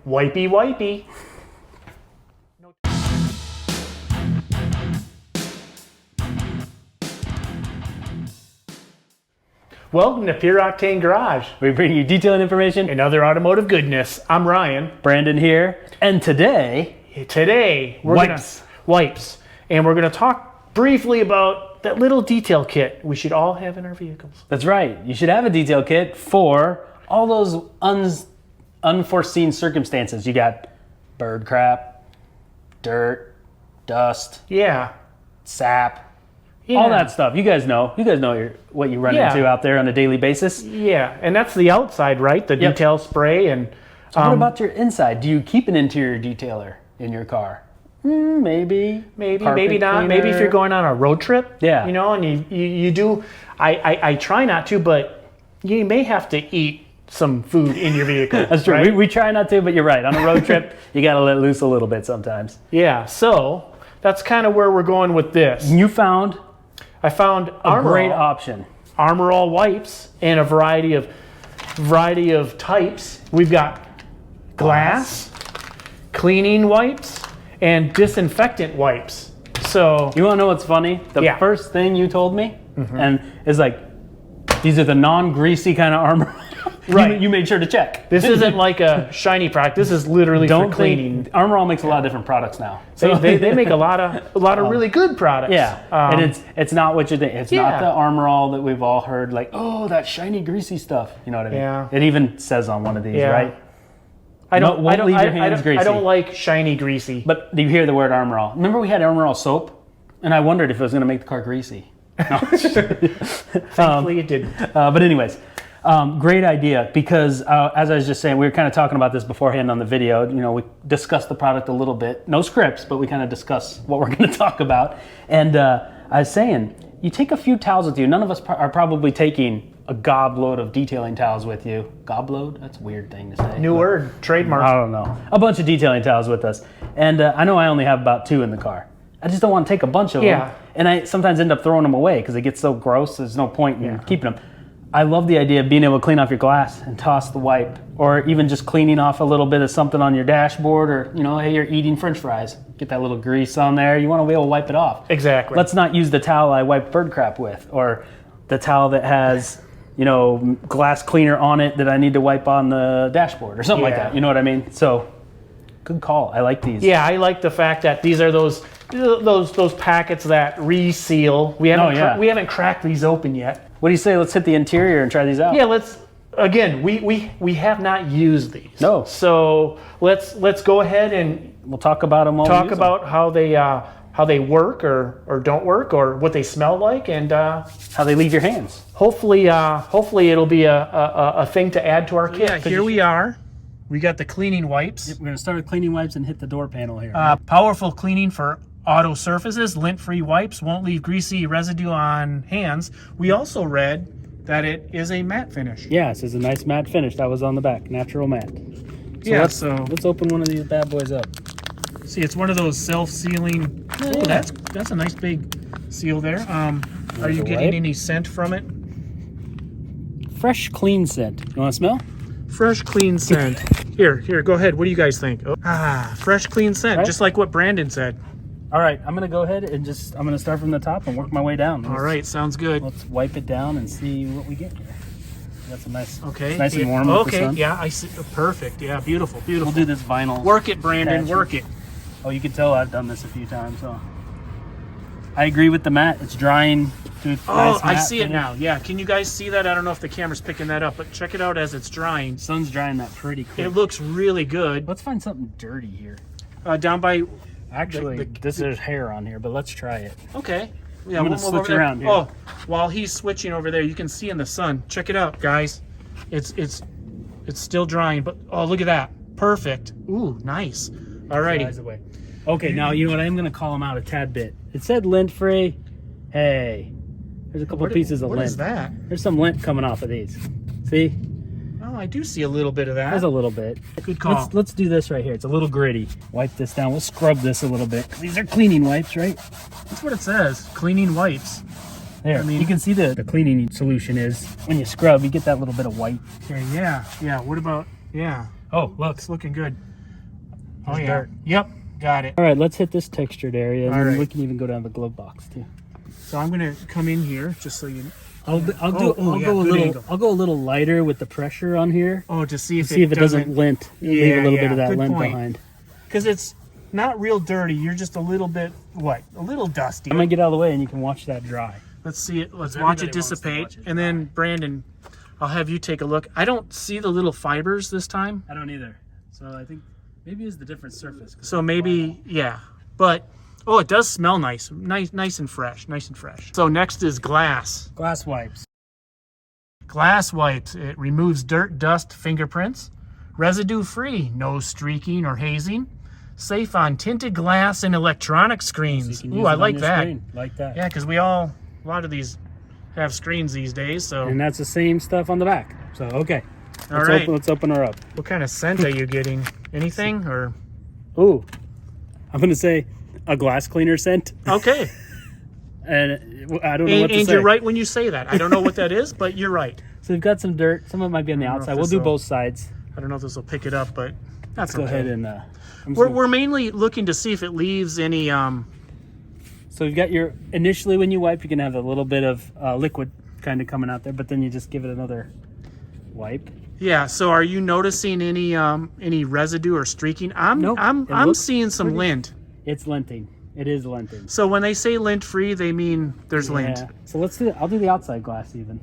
Wipey, wipey. Welcome to Pure Octane Garage. We bring you detailing information and other automotive goodness. I'm Ryan. Brandon here. And today we're wipes. And we're gonna talk briefly about that little detail kit we should all have in our vehicles. That's right. You should have a detail kit for all those unforeseen circumstances. You got bird crap, dirt, dust, sap, all that stuff. You guys know what you run into out there on a daily basis. Yeah, and that's the outside, right? The detail spray. And so what about your inside? Do you keep an interior detailer in your car? Maybe not. Cleaner. Maybe if you're going on a road trip, you know, and you do. I try not to, but you may have to eat some food in your vehicle. That's true. Right? We try not to, but you're right. On a road trip, you got to let loose a little bit sometimes. Yeah. So that's kind of where we're going with this. I found a great option. Armor All wipes in a variety of types. We've got glass, cleaning wipes, and disinfectant wipes. So you want to know what's funny? The first thing you told me, and is like, these are the non-greasy kind of Armor. Right. You made sure to check. This isn't like a shiny product. This is literally for cleaning. Armor All makes a lot of different products now. So they make a lot of really good products. Yeah, and it's not what you think. It's not the Armor All that we've all heard, like, oh, that shiny, greasy stuff. You know what I mean? Yeah. It even says on one of these, right? I don't leave your hands greasy. I don't like shiny, greasy. But you hear the word Armor All. Remember we had Armor All soap, and I wondered if it was going to make the car greasy. No. Thankfully, it didn't. But anyways. Great idea, because as I was just saying, we were kind of talking about this beforehand on the video. You know, we discussed the product a little bit. No scripts, but we kind of discuss what we're going to talk about. And I was saying, you take a few towels with you. None of us are probably taking a gobload of detailing towels with you. Gobload? That's a weird thing to say. New word, trademark. I don't know. A bunch of detailing towels with us. And I know I only have about 2 in the car. I just don't want to take a bunch of them. And I sometimes end up throwing them away because they get so gross. There's no point in keeping them. I love the idea of being able to clean off your glass and toss the wipe, or even just cleaning off a little bit of something on your dashboard, or, you know, hey, you're eating French fries. Get that little grease on there. You want to be able to wipe it off. Exactly. Let's not use the towel I wipe bird crap with, or the towel that has, you know, glass cleaner on it that I need to wipe on the dashboard or something like that. You know what I mean? So, good call. I like these. Yeah, I like the fact that these are those packets that reseal. We haven't cracked these open yet. What do you say? Let's hit the interior and try these out. Yeah, let's. Again, we have not used these. No. So let's go ahead and we'll talk about them. Talk about how they work or don't work, or what they smell like, and how they leave your hands. Hopefully it'll be a thing to add to our kit. Yeah, here we are. We got the cleaning wipes. Yep, we're gonna start with cleaning wipes and hit the door panel here. Powerful cleaning for auto surfaces, lint-free wipes, won't leave greasy residue on hands. We also read that it is a matte finish. Yes, it's a nice matte finish. That was on the back, natural matte. So let's open one of these bad boys up. See, it's one of those self-sealing. Oh, that's a nice big seal there. Are you getting any scent from it? Fresh, clean scent. You want to smell? Fresh, clean scent. Here, go ahead. What do you guys think? Fresh, clean scent, right? Just like what Brandon said. All right, I'm gonna go ahead and I'm gonna start from the top and work my way down. All right, sounds good. Let's wipe it down and see what we get here. That's a nice, okay, nice and warm. With the sun. Yeah, I see. Perfect. Yeah, beautiful. We'll do this vinyl. Work it, Brandon. Work it. Oh, you can tell I've done this a few times. So I agree with the matte. It's drying. Nice I see it now. Yeah, can you guys see that? I don't know if the camera's picking that up, but check it out as it's drying. Sun's drying that pretty quick. It looks really good. Let's find something dirty here. Down by. Actually, there's hair on here, but let's try it. Okay. Yeah, I'm gonna switch around here. Oh, while he's switching over there, you can see in the sun. Check it out, guys. It's still drying, but oh, look at that. Perfect. Ooh, nice. Alrighty. Okay, now you know what? I'm gonna call him out a tad bit. It said lint free. Hey, there's a couple pieces of lint. What is that? There's some lint coming off of these. See? Oh, I do see a little bit of that. There's a little bit. Good call. Let's do this right here. It's a little gritty. Wipe this down. We'll scrub this a little bit. These are cleaning wipes, right? That's what it says. Cleaning wipes. There. I mean, you can see the cleaning solution is when you scrub, you get that little bit of white. Okay, yeah. What about, yeah. Oh, look. It's looking good. Oh yeah. Yep. Got it. All right, let's hit this textured area, and All then right. we can even go down the glove box too. So I'm gonna come in here just so you. I'll go a little lighter with the pressure on here. Oh, to see if it doesn't lint. Leave a little bit of that good lint point. behind. Because it's not real dirty. You're just a little bit a little dusty. I'm gonna get out of the way, and you can watch that dry. Let's see it. Let's watch it dissipate, and then Brandon, I'll have you take a look. I don't see the little fibers this time. I don't either. So I think maybe it's the different surface. So maybe, yeah. But, oh, it does smell nice. Nice and fresh. Nice and fresh. So next is glass. Glass wipes. Glass wipes. It removes dirt, dust, fingerprints. Residue free. No streaking or hazing. Safe on tinted glass and electronic screens. Ooh, I like that. Like that. Yeah, because a lot of these have screens these days. So. And that's the same stuff on the back. So, okay. All right. Let's open her up. What kind of scent are you getting? Anything or? Ooh, I'm gonna say a glass cleaner scent. Okay. And I don't know what to say. And you're right when you say that. I don't know what that is, but you're right. So we've got some dirt. Some of it might be on the outside. We'll do both sides. I don't know if this will pick it up, but that's Let's go ahead and. We're mainly looking to see if it leaves any. So you've got your initially when you wipe, you can have a little bit of liquid kind of coming out there, but then you just give it another wipe. Yeah. So are you noticing any residue or streaking? I'm seeing some lint. It's linting. It is linting. So when they say lint free, they mean there's lint. So let's do. I'll do the outside glass even.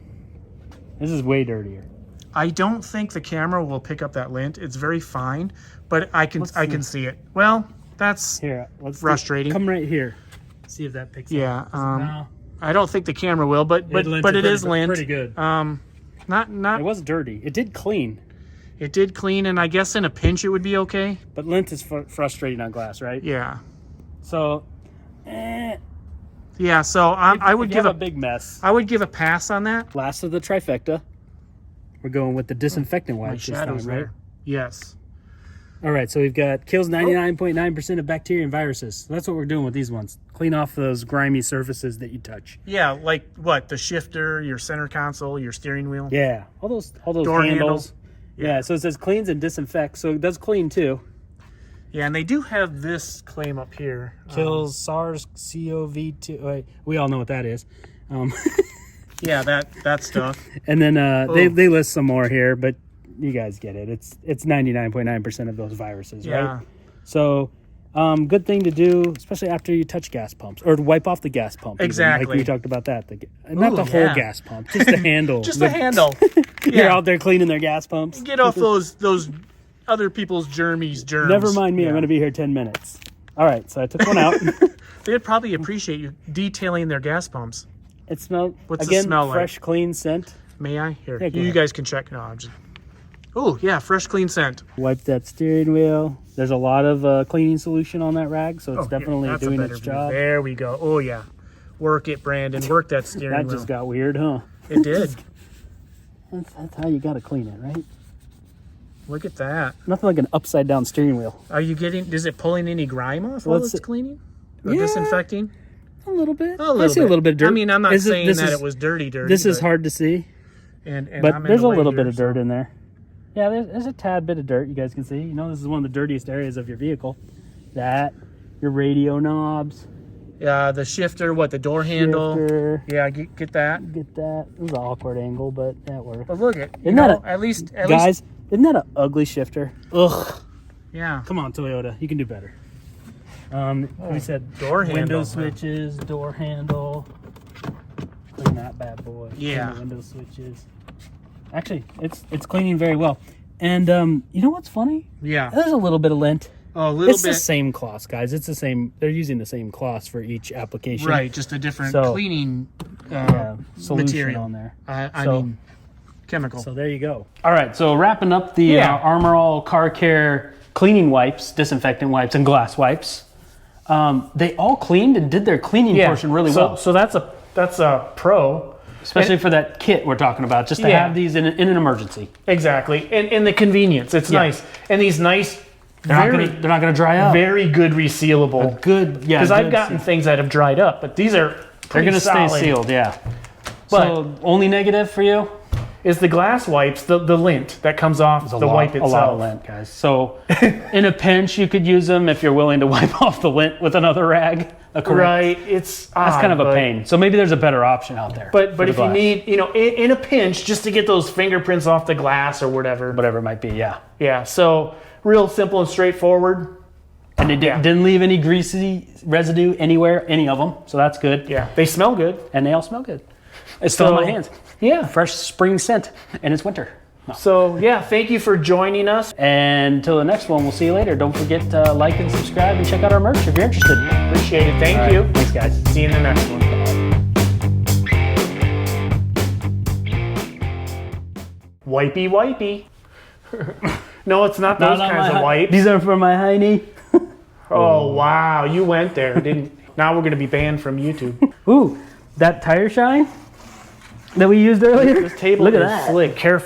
This is way dirtier. I don't think the camera will pick up that lint. It's very fine, but I can see it. Well, that's frustrating. Come right here. See if that picks up. Yeah. I don't think the camera will, but it is lint. Pretty good. Not. It was dirty. It did clean. It did clean, and I guess in a pinch it would be okay. But lint is frustrating on glass, right? Yeah. So. Yeah. So I would give a big mess. I would give a pass on that. Last of the trifecta. We're going with the disinfectant wipes this time, right? Yes. All right, so we've got kills 99.9% of bacteria and viruses. So that's what we're doing with these ones. Clean off those grimy surfaces that you touch. Yeah, like what? The shifter, your center console, your steering wheel. Yeah, all those door handles. handle. Yeah, so it says cleans and disinfects, so it does clean too. Yeah, and they do have this claim up here. Kills SARS-CoV-2. Wait, we all know what that is. Yeah, that stuff. And then they list some more here, but you guys get it. It's 99.9% of those viruses, right? So, good thing to do, especially after you touch gas pumps or to wipe off the gas pump. Exactly. Like we talked about that. Not the whole gas pump, just the handle. Just the handle. You're out there cleaning their gas pumps. Get off those other people's germs. Never mind me. I'm going to be here 10 minutes. All right, so I took one out. They'd probably appreciate you detailing their gas pumps. It smelled, What's again, it smell fresh, like? Clean scent. May I? Here, Yeah, go you ahead. guys can check. No, I'm just... Oh, yeah, fresh, clean scent. Wipe that steering wheel. There's a lot of cleaning solution on that rag, so it's Here, definitely that's a doing better its view. job. There we go. Oh, yeah. Work it, Brandon. Work that steering That wheel. just got weird, huh? It did. That's how you got to clean it, right? Look at that. Nothing like an upside down steering wheel. Are you getting... Is it pulling any grime off while it's cleaning? Or Yeah. disinfecting? A little bit. A little I see bit. a little bit of dirt. I mean, I'm not saying this that is- it was dirty. This is but- hard to see, And but I'm in there's the a way little here, bit of dirt so- in there. Yeah, there's a tad bit of dirt you guys can see. You know, this is one of the dirtiest areas of your vehicle. Your radio knobs. The shifter, the door handle. Shifter. Yeah, get that. Get that. It was an awkward angle, but that worked. But look at at least Guys, isn't that an ugly shifter? Ugh. Yeah. Come on, Toyota. You can do better. We said Door window handle, huh? switches, door handle. Clean that bad boy. Clean Yeah. the window switches. Actually, it's cleaning very well. And you know what's funny? Yeah. There's a little bit of lint. Oh, a little It's bit. the same cloth, guys. It's the same. They're using the same cloths for each application. Right, just a different So, cleaning Solution material on there. I So- mean, chemical. So there you go. All right, so wrapping up the Armor All Car Care cleaning wipes, disinfectant wipes, and glass wipes. They all cleaned and did their cleaning portion really well. So that's a pro. Especially for that kit we're talking about, just to have these in an emergency. Exactly, and the convenience. It's nice, and these nice. They're not gonna dry out. Very good resealable. Because I've gotten things that have dried up, but these are They're gonna stay sealed, yeah. But so only negative for you? is the glass wipes, the lint that comes off the wipe itself. A lot of lint, guys. So in a pinch, you could use them if you're willing to wipe off the lint with another rag. Right. That's kind of a pain. So maybe there's a better option out there. But if you need, in a pinch, just to get those fingerprints off the glass or whatever. Whatever it might be, yeah. Yeah, so real simple and straightforward. And it didn't leave any greasy residue anywhere, any of them. So that's good. Yeah, they smell good. And they all smell good. It's still in my hands. Yeah. Fresh spring scent, and it's winter. No. So, yeah, thank you for joining us. And until the next one, we'll see you later. Don't forget to like and subscribe and check out our merch if you're interested. Appreciate it. Thank you. Thanks, guys. See you in the next one. Wipey, wipey. No, it's not those kinds of wipes. These are for my hiney. Oh, wow. You went there, didn't? Now we're going to be banned from YouTube. Ooh, that tire shine that we used earlier? This table Look at is that. slick. Careful.